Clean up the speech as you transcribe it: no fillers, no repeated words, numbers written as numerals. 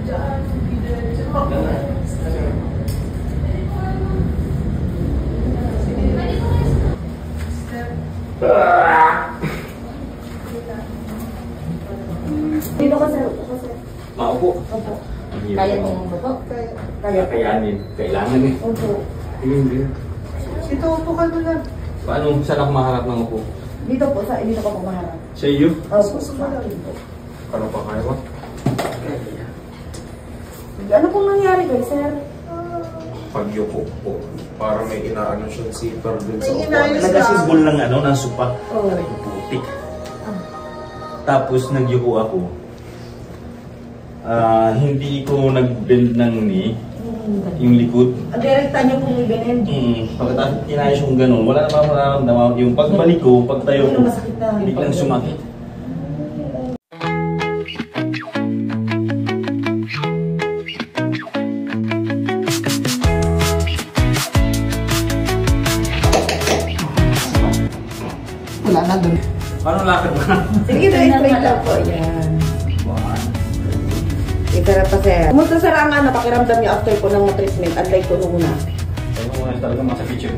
Dito ka sir. Maupo. Opo. Kaya mong upo? Kaya. Kakayanin. Kailangan eh. Opo. Hindi. Ito, upo ka na lang. Paano? Saan ako maharap ng upo? Dito po, dito ka po maharap. Sa iyo? Opo. Ano pa kaya ba? Ano pong nangyari kay sir? Pagyuko po. Para may inaano siyang zipper dun sa May upuan. inayos lang. Nagasibol ng ano, ng supa. Oo. Aray, putik. Tapos nagyuko ako. Hindi ko nag-bend ng knee. Yung likod. Ang direkta niyo pong ganun. Pagkatapos kinayos yung ganun, wala na parang nararamdaman. Yung pagbalik ko, pagtayo ko, biglang sumakit. Wala na dun. Paano lakad ba? Sige, straight lang po. Yan. Pero pa sir. Kumusta sir ang pakiramdam niyo after po ng treatment? Unlike po nung una. Ayaw mo na talaga masakit yung